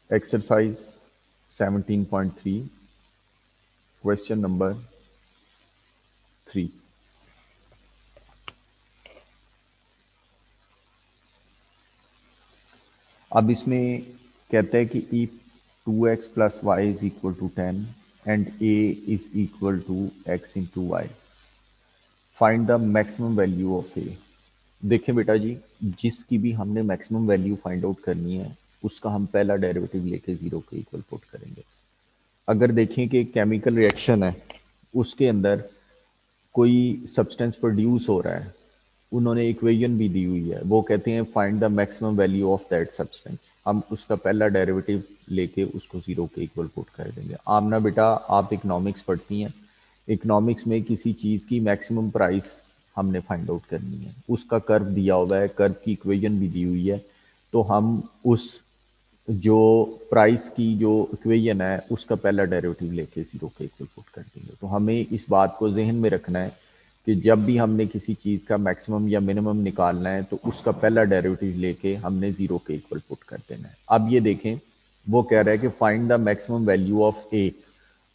Exercise 17.3 question number 3। अब इसमें कहते हैं कि if 2x plus y is equal to 10 and a is equal to x into y, find the maximum value of a। देखें बेटा जी, जिसकी भी हमने मैक्सिमम वैल्यू फाइंड आउट करनी है उसका हम पहला डेरिवेटिव लेके जीरो के इक्वल पुट करेंगे। अगर देखें कि केमिकल रिएक्शन है, उसके अंदर कोई सब्सटेंस प्रोड्यूस हो रहा है, उन्होंने इक्वेशन भी दी हुई है, वो कहते हैं find the maximum value of that substance. हम उसका पहला डेरिवेटिव लेके उसको जीरो के इक्वल पुट कर देंगे। आमना बेटा, आप इकोनॉमिक्स पढ़ती हैं, इकोनॉमिक्स में किसी चीज़ की मैक्सिमम प्राइस हमने फाइंड आउट करनी है, उसका कर्व दिया हुआ है, कर्व की इक्वेशन भी दी हुई है, तो हम उस जो प्राइस की जो इक्वेशन है उसका पहला डेरिवेटिव लेके जीरो के इक्वल पुट कर देंगे। तो हमें इस बात को जहन में रखना है कि जब भी हमने किसी चीज़ का मैक्सिमम या मिनिमम निकालना है तो उसका पहला डेरिवेटिव लेके हमने जीरो के इक्वल पुट कर देना है। अब ये देखें, वो कह रहा है कि find the maximum value of A.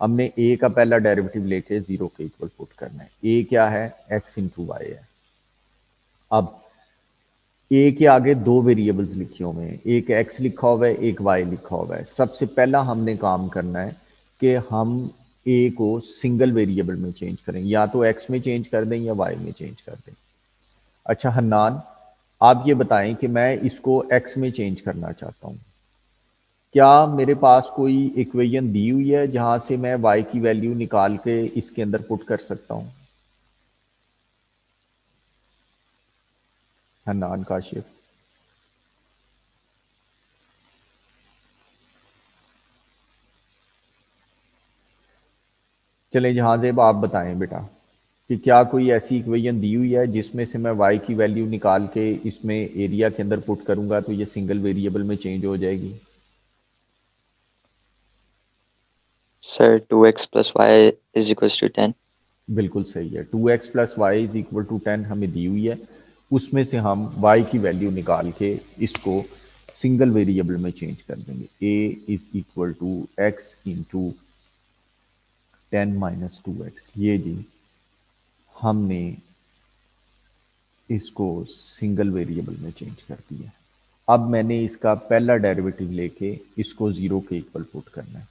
हमने ए का पहला डेरिवेटिव लेके जीरो के इक्वल पुट करना है। ए क्या है? एक्स इंटू वाई है। अब ए के आगे दो वेरिएबल्स लिखे हुए हैं, एक एक्स लिखा हुआ है, एक वाई लिखा हुआ है। सबसे पहला हमने काम करना है कि हम ए को सिंगल वेरिएबल में चेंज करें, या तो एक्स में चेंज कर दें या वाई में चेंज कर दें। अच्छा हन्नान, आप ये बताएं कि मैं इसको एक्स में चेंज करना चाहता हूं, क्या मेरे पास कोई इक्वेशन दी हुई है जहां से मैं वाई की वैल्यू निकाल के इसके अंदर पुट कर सकता हूं? हन्नान काशिफ, चलें जहां आप बताएं बेटा कि क्या कोई ऐसी इक्वेशन दी हुई है जिसमें से मैं y की वैल्यू निकाल के इसमें एरिया के अंदर पुट करूंगा तो ये सिंगल वेरिएबल में चेंज हो जाएगी। Sir 2x plus y is equal to 10। बिल्कुल सही है, 2x plus y is equal to 10 हमें दी हुई है, उसमें से हम y की वैल्यू निकाल के इसको सिंगल वेरिएबल में चेंज कर देंगे। a is equal to x into 10 minus 2x। ये जी हमने इसको सिंगल वेरिएबल में चेंज कर दिया। अब मैंने इसका पहला डेरिवेटिव लेके इसको जीरो के इक्वल पुट करना है।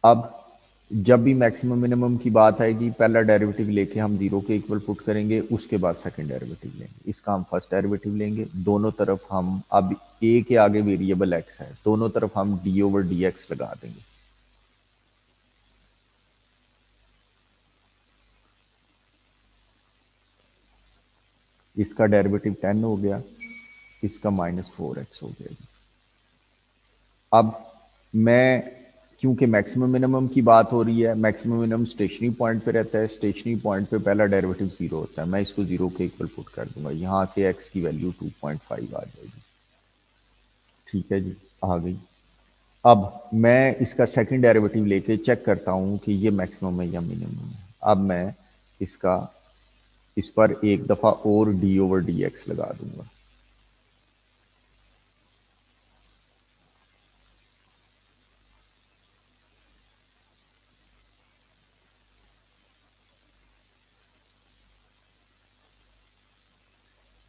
अब जब भी मैक्सिमम मिनिमम की बात आएगी, पहला डेरिवेटिव लेके हम जीरो के इक्वल पुट करेंगे, उसके बाद सेकंड डेरिवेटिव लेंगे। इसका हम फर्स्ट डेरिवेटिव लेंगे, दोनों तरफ हम अब ए के आगे वेरिएबल एक्स है, दोनों तरफ हम डी ओवर डी एक्स लगा देंगे। इसका डेरिवेटिव 10 हो गया, इसका -4x हो गया। अब मैं, क्योंकि मैक्सिमम मिनिमम की बात हो रही है, मैक्सिमम मिनिमम स्टेशनरी पॉइंट पे रहता है, स्टेशनरी पॉइंट पे पहला डेरिवेटिव जीरो होता है, मैं इसको जीरो के इक्वल पुट कर दूंगा, यहाँ से एक्स की वैल्यू 2.5 आ जाएगी। ठीक है जी, आ गई। अब मैं इसका सेकंड डेरिवेटिव लेके चेक करता हूँ कि ये मैक्सिमम है या मिनिमम है। अब मैं इसका इस पर एक दफ़ा और डी ओवर डी एक्स लगा दूंगा।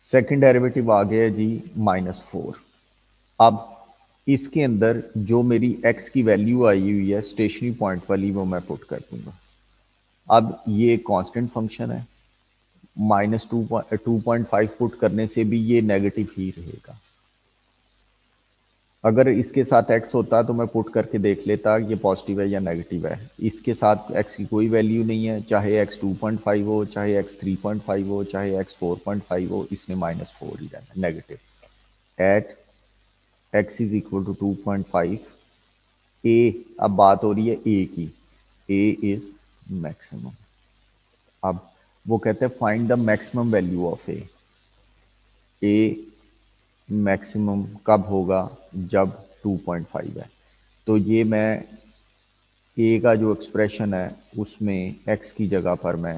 सेकंड डेरिवेटिव आ गया जी -4। अब इसके अंदर जो मेरी x की वैल्यू आई हुई है स्टेशनरी पॉइंट वाली, वो मैं पुट कर दूंगा। अब ये कांस्टेंट फंक्शन है, -2.5 पुट करने से भी ये नेगेटिव ही रहेगा। अगर इसके साथ x होता तो मैं पुट करके देख लेता ये पॉजिटिव है या नेगेटिव है। इसके साथ x की कोई वैल्यू नहीं है, चाहे x 2.5 हो, चाहे x 3.5 हो, चाहे x 4.5 हो, इसने -4 ही रहना, negative. At x is equal to 2.5, a, अब बात हो रही है ए की, ए इज मैक्सिमम। अब वो कहते हैं find the maximum value of A. A maximum कब होगा? जब 2.5 है। तो ये मैं ए का जो एक्सप्रेशन है उसमें एक्स की जगह पर मैं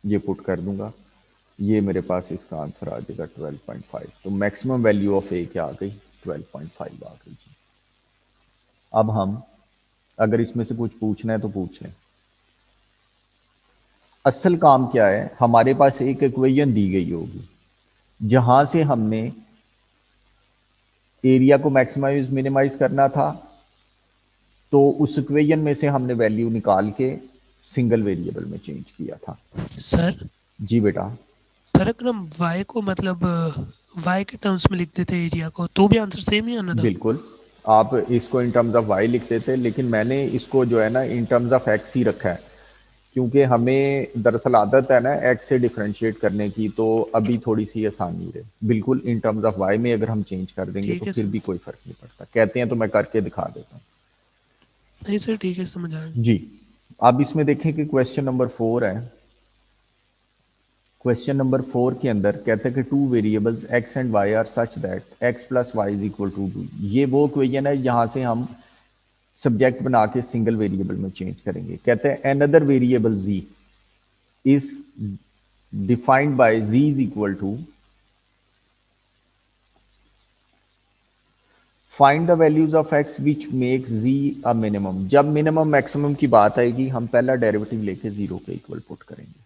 ये पुट कर दूंगा। ये मेरे पास इसका आंसर आ जाएगा 12.5। तो मैक्सिमम वैल्यू ऑफ ए क्या आ गई? 12.5 आ गई जी। अब हम अगर इसमें से कुछ पूछना है तो पूछ लें। असल काम क्या है, हमारे पास एक इक्वेशन दी गई होगी जहां से हमने एरिया को मैक्सिमाइज मिनिमाइज करना था, तो उस इक्वेशन में से हमने वैल्यू निकाल के सिंगल वेरिएबल में चेंज किया था। सर जी बेटा। सर अगर हम y को मतलब y के टर्म्स में लिख देते एरिया को तो भी आंसर सेम ही आना था। बिल्कुल, आप इसको इन टर्म्स ऑफ वाई लिख देते, लेकिन मैंने इसको जो है ना इन टर्म्स ऑफ एक्स ही रखा है, क्योंकि हमें दरअसल आदत है ना एक्स से डिफरेंशिएट करने की, तो अभी थोड़ी सी आसानी रहे। बिल्कुल इन टर्म्स ऑफ वाई में अगर हम चेंज कर देंगे तो ठीक है फिर सर। भी कोई फर्क नहीं पड़ता। कहते हैं तो मैं करके दिखा देता हूँ। नहीं सर ठीक है, समझ आ गया। जी, अब इसमें देखें कि क्वेश्चन नंबर 4 है। क्वेश्चन नंबर 4 के अंदर कहते हैं कि two variables x and y are such that x plus y is equal to 2। ये वो इक्वेशन है जहां से हम सब्जेक्ट बना के सिंगल वेरिएबल में चेंज करेंगे। कहते हैं another variable z is defined by z is equal to find the values of x which makes z a minimum. जब मिनिमम मैक्सिमम की बात आएगी हम पहला डेरिवेटिव लेके जीरो के इक्वल पुट करेंगे।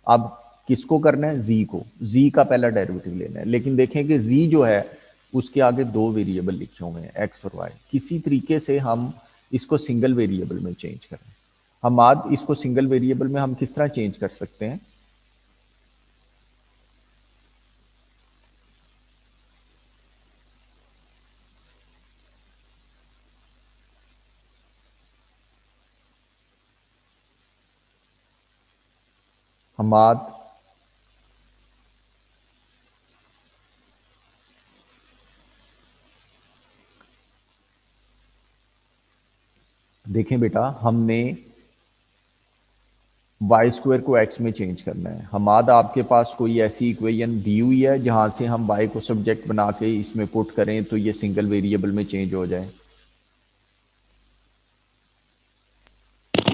अब किसको करना है? z को। z का पहला डेरिवेटिव लेना है, लेकिन देखें कि z जो है उसके आगे दो वेरिएबल लिखे हुए हैं x और y। किसी तरीके से हम इसको सिंगल वेरिएबल में चेंज करें। हम आज इसको सिंगल वेरिएबल में हम किस तरह चेंज कर सकते हैं? हम आज देखें बेटा, हमने वाई स्क्वायर को एक्स में चेंज करना है। हमाद आपके पास कोई ऐसी इक्वेशन दी हुई है जहां से हम वाई को सब्जेक्ट बना के इसमें पुट करें तो ये सिंगल वेरिएबल में चेंज हो जाए?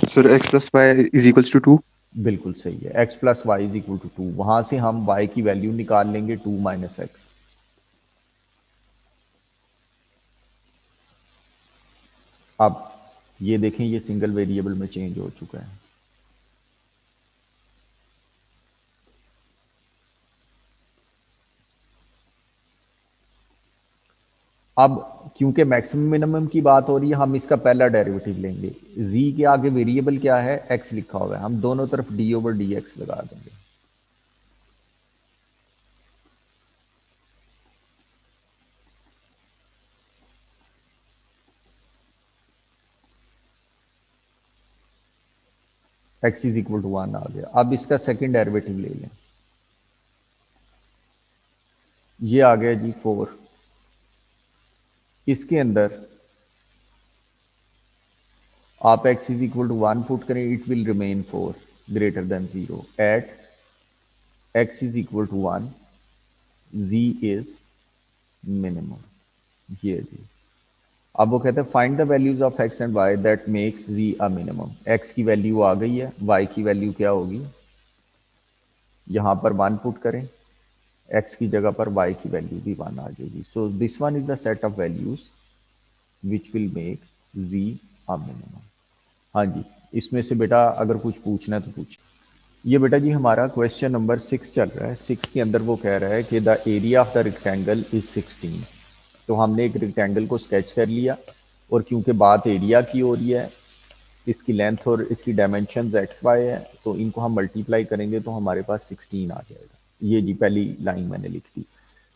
Sir x plus y is equals to 2। बिल्कुल सही है, x plus y is equal to 2। वहां से हम वाई की वैल्यू निकाल लेंगे 2 माइनस एक्स। अब ये देखें, ये सिंगल वेरिएबल में चेंज हो चुका है। अब क्योंकि मैक्सिमम मिनिमम की बात हो रही है, हम इसका पहला डेरिवेटिव लेंगे। z के आगे वेरिएबल क्या है? x लिखा हुआ है। हम दोनों तरफ d ओवर डी एक्स लगा देंगे। x इज इक्वल टू 1 आ गया। अब इसका सेकंड डेरिवेटिव ले लें। ये आ गया जी 4। इसके अंदर आप x is equal to 1 put करें, it will remain 4 greater than 0 at x is equal to 1 z is minimum. ये जी। अब वो कहते हैं find the values of x and y that makes z a minimum. x की value आ गई है, y की वैल्यू क्या होगी? यहां पर 1 पुट करें, x की जगह पर y की वैल्यू भी 1 आ जाएगी। So this one is the set of values which will make z a minimum. हाँ जी, इसमें से बेटा अगर कुछ पूछना है तो पूछ। ये बेटा जी हमारा क्वेश्चन नंबर 6 चल रहा है। 6 के अंदर वो कह रहा है कि the area of the rectangle is 16। तो हमने एक रेक्टेंगल को स्केच कर लिया, और क्योंकि बात एरिया की हो रही है, इसकी लेंथ और इसकी डायमेंशंस एक्स वाई है, तो इनको हम मल्टीप्लाई करेंगे तो हमारे पास 16 आ जाएगा। ये जी पहली लाइन मैंने लिख दी।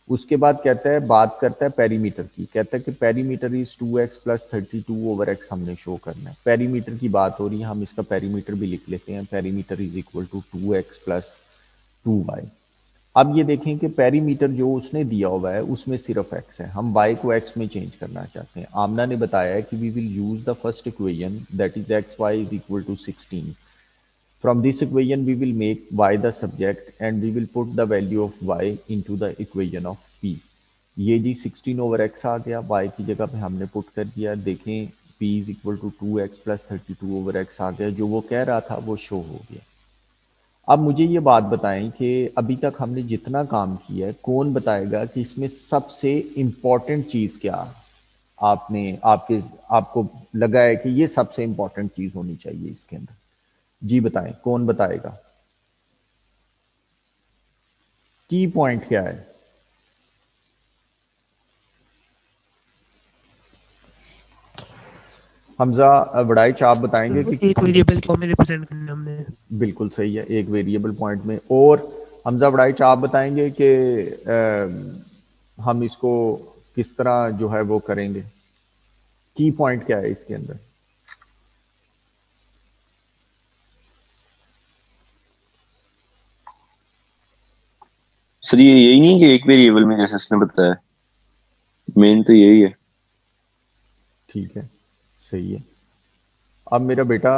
उसके बाद कहता है, बात करता है पेरीमीटर की। कहता है कि perimeter is 2x plus 32 over x हमने शो करना है। पेरीमीटर की बात हो रही है, हम इसका पेरीमीटर भी लिख लेते हैं। Perimeter is equal to 2x plus 2y। अब ये देखें कि पेरीमीटर जो उसने दिया हुआ है उसमें सिर्फ x है। हम y को x में चेंज करना चाहते हैं। आमना ने बताया है कि we will use the first equation that is xy is equal to 16। From this equation, we will make y the subject and we will put the value of y into the equation of p। ये जी 16 over x आ गया, y की जगह पे हमने put कर दिया। देखें p is equal to 2x plus 32 over x आ गया। जो वो कह रहा था वो शो हो गया। अब मुझे ये बात बताएं कि अभी तक हमने जितना काम किया है, कौन बताएगा कि इसमें सबसे इम्पोर्टेंट चीज़ क्या आपने आपको लगा है कि ये सबसे इम्पोर्टेंट चीज़ होनी चाहिए इसके अंदर? जी बताएं, कौन बताएगा? की पॉइंट क्या है? हमजा वड़ाइच, आप बताएंगे कि एक वेरिएबल को हमें रिप्रेजेंट करना हमने। बिल्कुल सही है, एक वेरिएबल पॉइंट में। और हमजा वड़ाइच, आप बताएंगे कि हम इसको किस तरह जो है वो करेंगे? की पॉइंट क्या है इसके अंदर? सर ये यही नहीं है कि एक वेरिएबल में, जैसे इसने बताया, मेन तो यही है। ठीक है, सही है। अब मेरा बेटा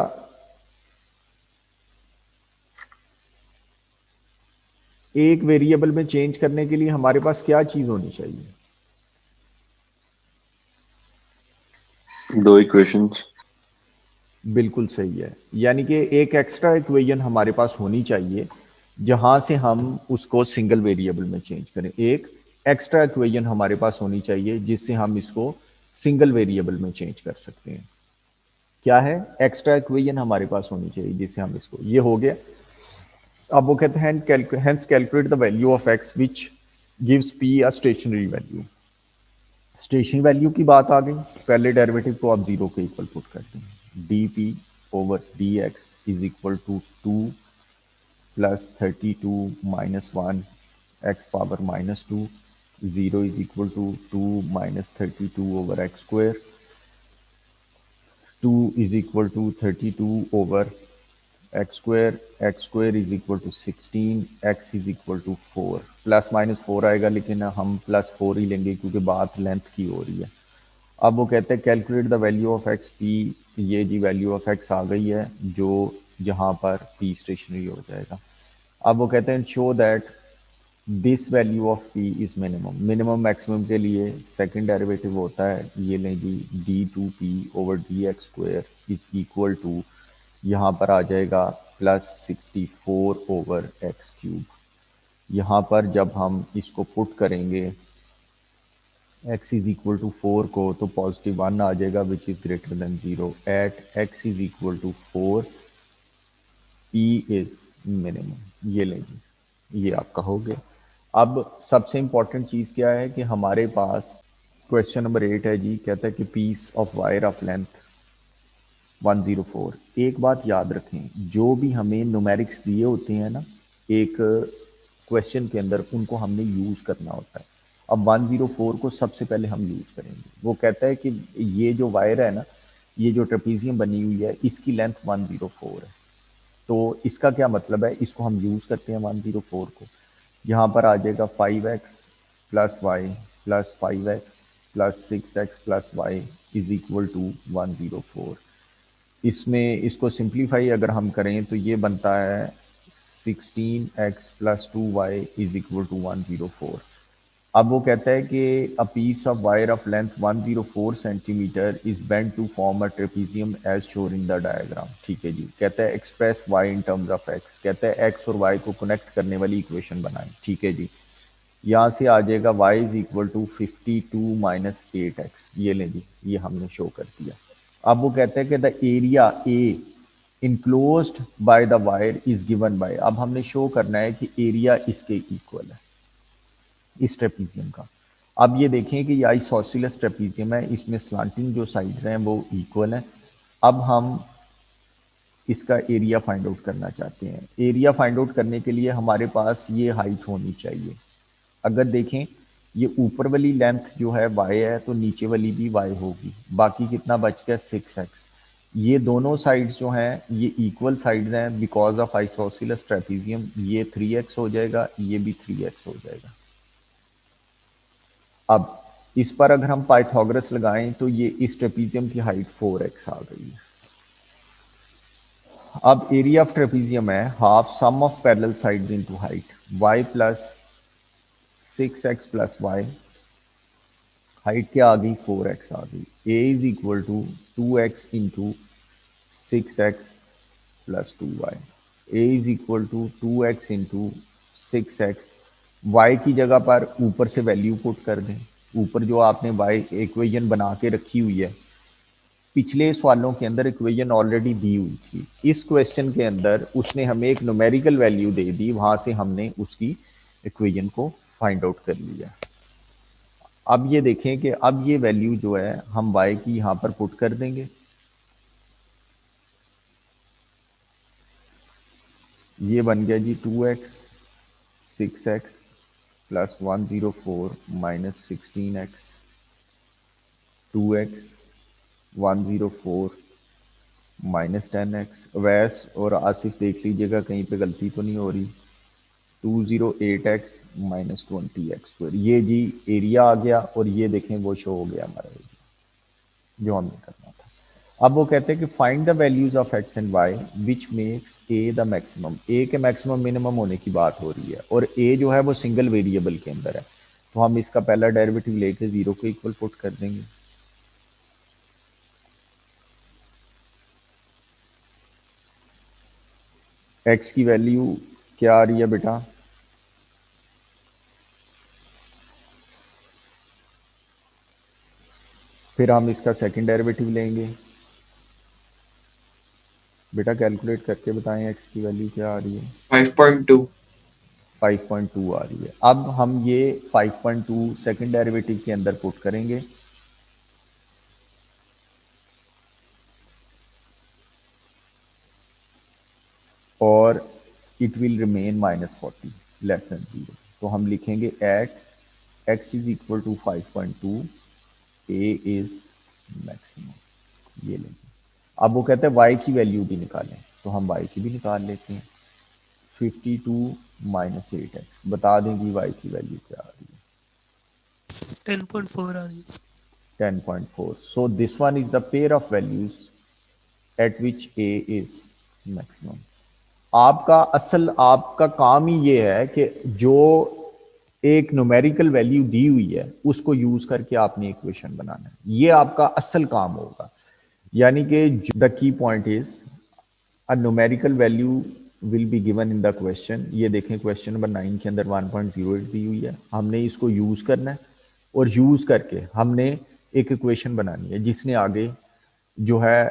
एक वेरिएबल में चेंज करने के लिए हमारे पास क्या चीज होनी चाहिए? दो इक्वेशंस। बिल्कुल सही है, यानी कि एक एक्स्ट्रा इक्वेशन हमारे पास होनी चाहिए जहां से हम उसको सिंगल वेरिएबल में चेंज करें। एक एक्स्ट्रा इक्वेशन हमारे पास होनी चाहिए जिससे हम इसको सिंगल वेरिएबल में चेंज कर सकते हैं। क्या है? एक्स्ट्रा इक्वेशन हमारे पास होनी चाहिए जिससे हम इसको, ये हो गया। अब वो कहते हैं hence calculate the value of x which gives p a stationary value. Stationary value की बात आ गई, पहले डेरिवेटिव को आप जीरो के इक्वल पुट करते हैं। D p over d x is equal to 2 + 32 - 1 x power -2, 0 is equal to 2 - 32 over x square, 2 is equal to 32 over x square is equal to 16, x is equal to 4। ±4 आएगा, लेकिन हम +4 ही लेंगे क्योंकि बात length की हो रही है। अब वो कहते हैं calculate the value of x P. ये जी वैल्यू ऑफ एक्स आ गई है, जो यहाँ पर पी स्टेशनरी हो जाएगा। अब वो कहते हैं show that this value of p is minimum. Minimum maximum के लिए सेकंड डेरिवेटिव होता है, ये लें जी, d2p over d x square is equal to, यहाँ पर आ जाएगा +64 ओवर एक्स क्यूब। यहाँ पर जब हम इसको पुट करेंगे x इज इक्वल टू 4 को, तो +1 आ जाएगा which is greater than 0 at x is equal to 4, p is minimum. ये लेंगे, ये आपका हो गया। अब सबसे इंपॉर्टेंट चीज़ क्या है कि हमारे पास क्वेश्चन नंबर 8 है जी, कहता है कि piece of wire of length 104। एक बात याद रखें, जो भी हमें न्यूमेरिक्स दिए होते हैं ना एक क्वेश्चन के अंदर, उनको हमने यूज़ करना होता है। अब 104 को सबसे पहले हम यूज़ करेंगे। वो कहता है कि ये जो वायर है ना, ये जो ट्रेपीजियम बनी हुई है, इसकी लेंथ 104 है। तो इसका क्या मतलब है? इसको हम यूज़ करते हैं 104 को। यहाँ पर आ जाएगा 5x + y + 5x + 6x + y is equal to 104। इसमें इसको सिंप्लीफाई अगर हम करें तो ये बनता है 16x + 2y is equal to 104। अब वो कहता है कि a piece of wire of length 104 centimetre is bent to form a trapezium as shown in the diagram. ठीक है जी, कहता है express y in terms of x, कहता है x और y को कनेक्ट करने वाली इक्वेशन बनाएं। ठीक है जी, यहाँ से आ जाएगा y is equal to 52 - 8x। ये लें जी, ये हमने शो कर दिया। अब वो कहते हैं कि the area A enclosed by the wire is given by. अब हमने शो करना है कि एरिया इसके इक्वल है, इस ट्रेपीजियम का। अब ये देखें कि ये आइसोसेलेस ट्रेपीजियम है, इसमें स्लांटिंग जो साइड्स हैं वो इक्वल हैं। अब हम इसका एरिया फाइंड आउट करना चाहते हैं। एरिया फाइंड आउट करने के लिए हमारे पास ये हाइट होनी चाहिए। अगर देखें, ये ऊपर वाली लेंथ जो है y है, तो नीचे वाली भी y होगी। बाकी कितना बच गया? 6x। ये दोनों साइड्स जो हैं ये इक्वल साइड्स हैं बिकॉज ऑफ आइसोसेलेस ट्रेपीजियम। ये 3x हो जाएगा, ये भी 3x हो जाएगा। अब इस पर अगर हम पाइथागोरस लगाएं तो ये इस ट्रेपीजियम की हाइट 4x आ गई है। अब एरिया ऑफ ट्रेपीजियम है half sum of parallel sides into height, y + 6x + y। Height क्या आ गई? 4x आ गई। a is equal to 2x into 6x + 2y। a is equal to 2x into 6x, y की जगह पर ऊपर से वैल्यू पुट कर दें। ऊपर जो आपने y इक्वेशन बना के रखी हुई है, पिछले सवालों के अंदर इक्वेशन ऑलरेडी दी हुई थी। इस क्वेश्चन के अंदर उसने हमें एक न्यूमेरिकल वैल्यू दे दी, वहां से हमने उसकी इक्वेशन को फाइंड आउट कर लिया। अब ये देखें कि अब ये वैल्यू जो है हम y की यहां पर पुट कर देंगे। ये बन गया जी 2x 6x plus 104 minus 16x, 2x 104 minus 10x। Awais और आसिफ देख लीजिएगा कहीं पे गलती तो नहीं हो रही। 208x minus 20x²। ये जी एरिया आ गया और ये देखें वो शो हो गया हमारा एरिया जो हमने करना था। अब वो कहते हैं कि find the values of x and y which makes a the maximum. a के मैक्सिमम मिनिमम होने की बात हो रही है और a जो है वो सिंगल वेरिएबल के अंदर है, तो हम इसका पहला डेरिवेटिव लेके 0 को इक्वल पुट कर देंगे। x की वैल्यू क्या आ रही है बेटा? फिर हम इसका सेकंड डेरिवेटिव लेंगे। बेटा कैलकुलेट करके बताएं x की वैल्यू क्या आ रही है? 5.2। 5.2 आ रही है। अब हम ये 5.2 सेकंड डेरिवेटिव के अंदर पुट करेंगे। और it will remain -40 less than 0। तो हम लिखेंगे at x is equal to 5.2 a is maximum. ये लेंगे। अब वो कहते हैं y की वैल्यू भी निकालें, तो हम y की भी निकाल लेते हैं। 52 माइनस 8x, बता दें कि y की वैल्यू क्या आ रही है? 10.4 आ रही है। 10.4। So this one is the pair of values at which a is maximum. आपका काम ही ये है कि जो एक न्यूमेरिकल वैल्यू दी हुई है उसको यूज करके आपने इक्वेशन बनाना है। ये आपका असल काम होगा। यानी कि the key point is a numerical value will be given in the question. ये देखें क्वेश्चन नंबर 9 के अंदर 1.08 दी हुई है, हमने इसको यूज करना है और यूज करके हमने एक इक्वेशन बनानी है जिसने आगे जो है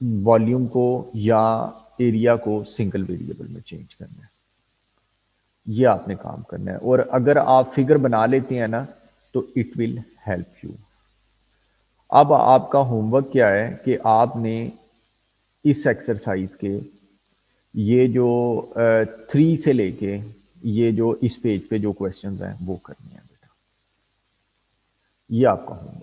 वॉल्यूम को या एरिया को सिंगल वेरिएबल में चेंज करना है। ये आपने काम करना है और अगर आप फिगर बना लेते हैं ना तो इट विल हेल्प यू। अब आपका होमवर्क क्या है कि आपने इस एक्सरसाइज के ये जो 3 से लेके ये जो इस पेज पे जो क्वेश्चंस हैं वो करने हैं बेटा। ये आपका होमवर्क।